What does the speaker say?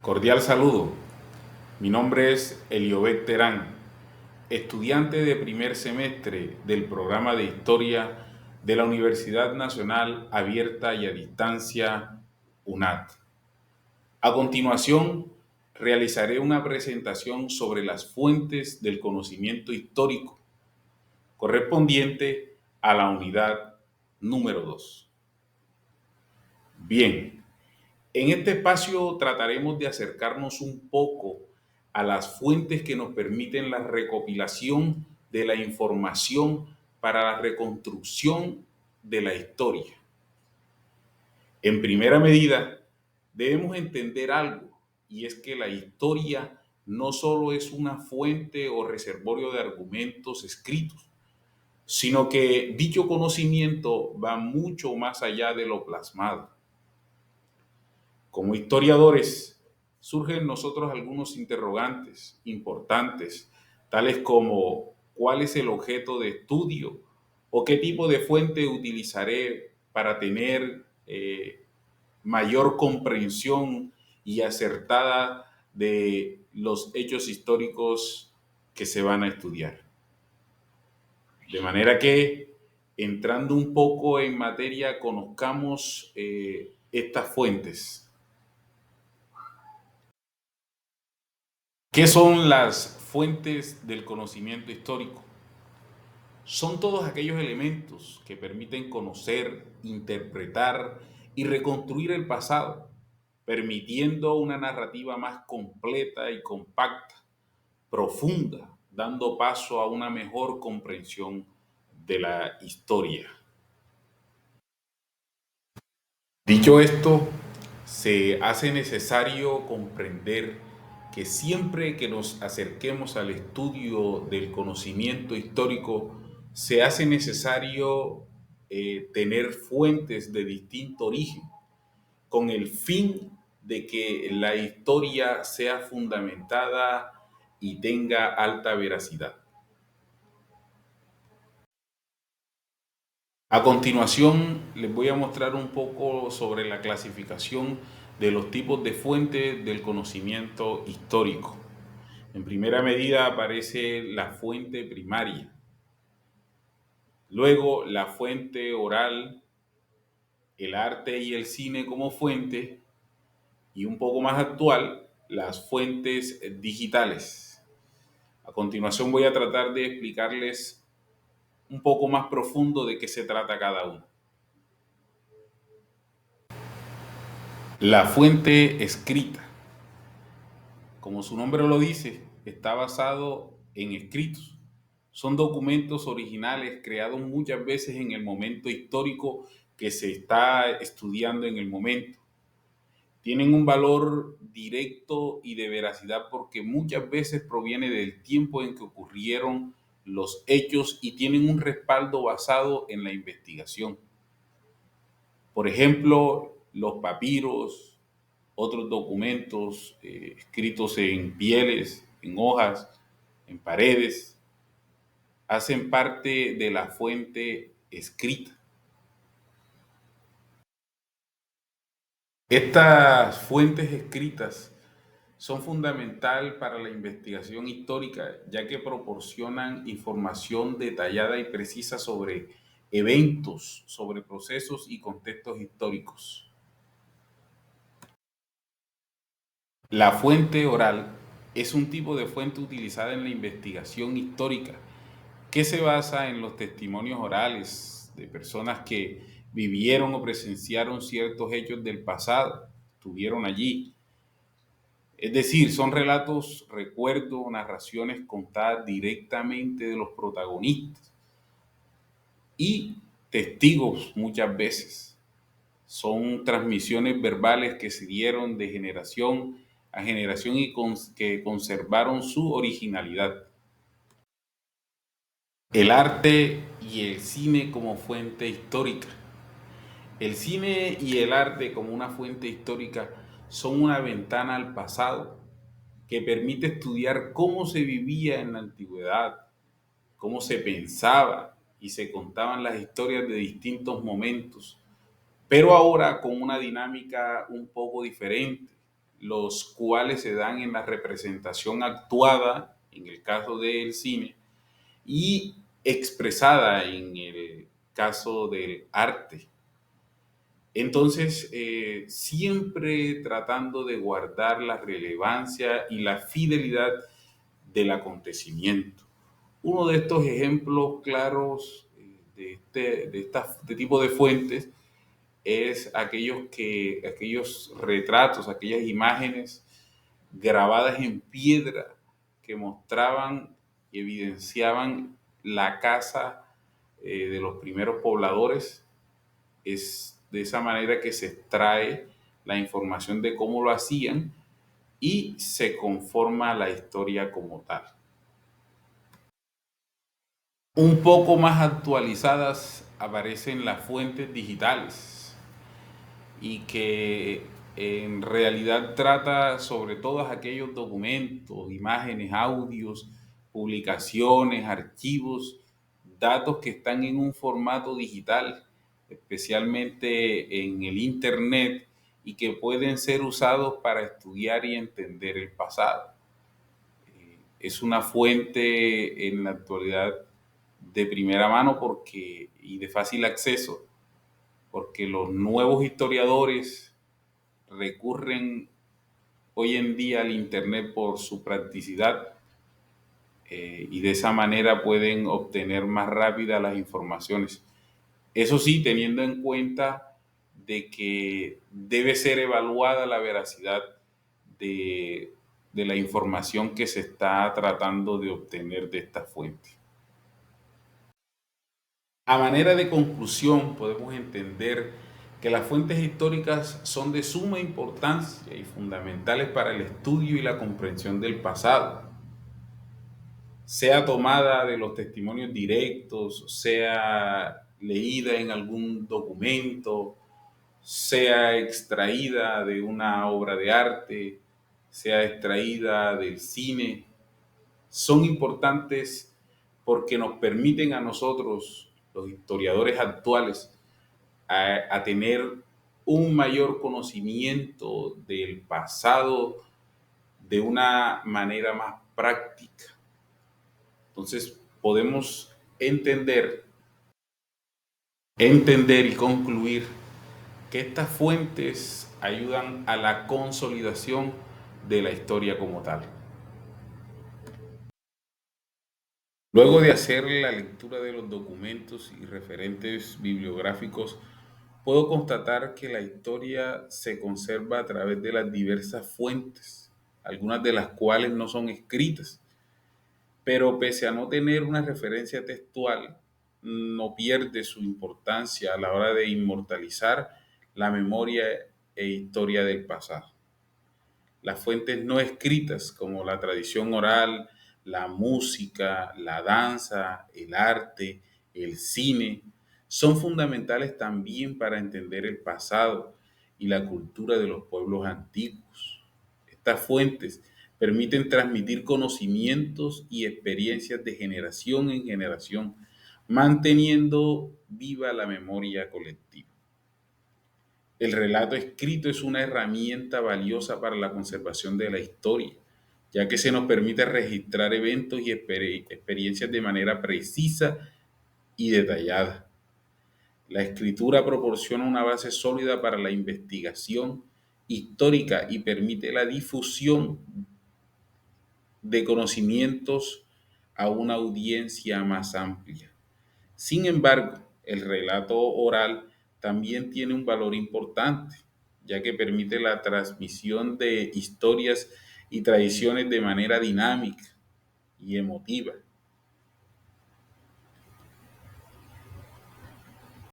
Cordial saludo. Mi nombre es Eliobet Terán, estudiante de primer semestre del programa de Historia de la Universidad Nacional Abierta y a Distancia, UNAD. A continuación, realizaré una presentación sobre las fuentes del conocimiento histórico, correspondiente a la unidad número 2. Bien, en este espacio trataremos de acercarnos un poco a las fuentes que nos permiten la recopilación de la información para la reconstrucción de la historia. En primera medida, debemos entender algo, y es que la historia no solo es una fuente o reservorio de argumentos escritos, sino que dicho conocimiento va mucho más allá de lo plasmado. Como historiadores, surgen en nosotros algunos interrogantes importantes, tales como ¿cuál es el objeto de estudio? ¿O qué tipo de fuente utilizaré para tener mayor comprensión y acertada de los hechos históricos que se van a estudiar? De manera que, entrando un poco en materia, conozcamos estas fuentes. ¿Qué son las fuentes del conocimiento histórico? Son todos aquellos elementos que permiten conocer, interpretar y reconstruir el pasado, permitiendo una narrativa más completa y compacta, profunda, dando paso a una mejor comprensión de la historia. Dicho esto, se hace necesario comprender que siempre que nos acerquemos al estudio del conocimiento histórico, se hace necesario tener fuentes de distinto origen, con el fin de que la historia sea fundamentada y tenga alta veracidad. A continuación, les voy a mostrar un poco sobre la clasificación de los tipos de fuentes del conocimiento histórico. En primera medida aparece la fuente primaria, luego la fuente oral, el arte y el cine como fuente, y un poco más actual, las fuentes digitales. A continuación voy a tratar de explicarles un poco más profundo de qué se trata cada uno. La fuente escrita, como su nombre lo dice, está basado en escritos. Son documentos originales creados muchas veces en el momento histórico que se está estudiando en el momento. Tienen un valor directo y de veracidad porque muchas veces proviene del tiempo en que ocurrieron los hechos y tienen un respaldo basado en la investigación. Por ejemplo, los papiros, otros documentos escritos en pieles, en hojas, en paredes, hacen parte de la fuente escrita. Estas fuentes escritas son fundamental para la investigación histórica, ya que proporcionan información detallada y precisa sobre eventos, sobre procesos y contextos históricos. La fuente oral es un tipo de fuente utilizada en la investigación histórica que se basa en los testimonios orales de personas que vivieron o presenciaron ciertos hechos del pasado, estuvieron allí. Es decir, son relatos, recuerdos, narraciones contadas directamente de los protagonistas y testigos muchas veces. Son transmisiones verbales que se dieron de generación a generación y que conservaron su originalidad. El arte y el cine como fuente histórica. El cine y el arte como una fuente histórica son una ventana al pasado que permite estudiar cómo se vivía en la antigüedad, cómo se pensaba y se contaban las historias de distintos momentos, pero ahora con una dinámica un poco diferente. los cuales se dan en la representación actuada, en el caso del cine, y expresada en el caso del arte. Entonces, siempre tratando de guardar la relevancia y la fidelidad del acontecimiento. Uno de estos ejemplos claros de tipo de fuentes es aquellos retratos, aquellas imágenes grabadas en piedra que mostraban y evidenciaban la casa de los primeros pobladores. Es de esa manera que se extrae la información de cómo lo hacían y se conforma la historia como tal. Un poco más actualizadas aparecen las fuentes digitales y que en realidad trata sobre todos aquellos documentos, imágenes, audios, publicaciones, archivos, datos que están en un formato digital, especialmente en el Internet, y que pueden ser usados para estudiar y entender el pasado. Es una fuente en la actualidad de primera mano y de fácil acceso, porque los nuevos historiadores recurren hoy en día al Internet por su practicidad, y de esa manera pueden obtener más rápidas las informaciones. Eso sí, teniendo en cuenta de que debe ser evaluada la veracidad de, de la información que se está tratando de obtener de esta fuente. A manera de conclusión, podemos entender que las fuentes históricas son de suma importancia y fundamentales para el estudio y la comprensión del pasado, sea tomada de los testimonios directos, sea leída en algún documento, sea extraída de una obra de arte, sea extraída del cine. Son importantes porque nos permiten a nosotros, los historiadores actuales, a tener un mayor conocimiento del pasado de una manera más práctica. Entonces podemos entender y concluir que estas fuentes ayudan a la consolidación de la historia como tal. Luego de hacer la lectura de los documentos y referentes bibliográficos, puedo constatar que la historia se conserva a través de las diversas fuentes, algunas de las cuales no son escritas, pero pese a no tener una referencia textual, no pierde su importancia a la hora de inmortalizar la memoria e historia del pasado. Las fuentes no escritas, como la tradición oral, la música, la danza, el arte, el cine, son fundamentales también para entender el pasado y la cultura de los pueblos antiguos. Estas fuentes permiten transmitir conocimientos y experiencias de generación en generación, manteniendo viva la memoria colectiva. El relato escrito es una herramienta valiosa para la conservación de la historia, ya que se nos permite registrar eventos y experiencias de manera precisa y detallada. La escritura proporciona una base sólida para la investigación histórica y permite la difusión de conocimientos a una audiencia más amplia. Sin embargo, el relato oral también tiene un valor importante, ya que permite la transmisión de historias y tradiciones de manera dinámica y emotiva,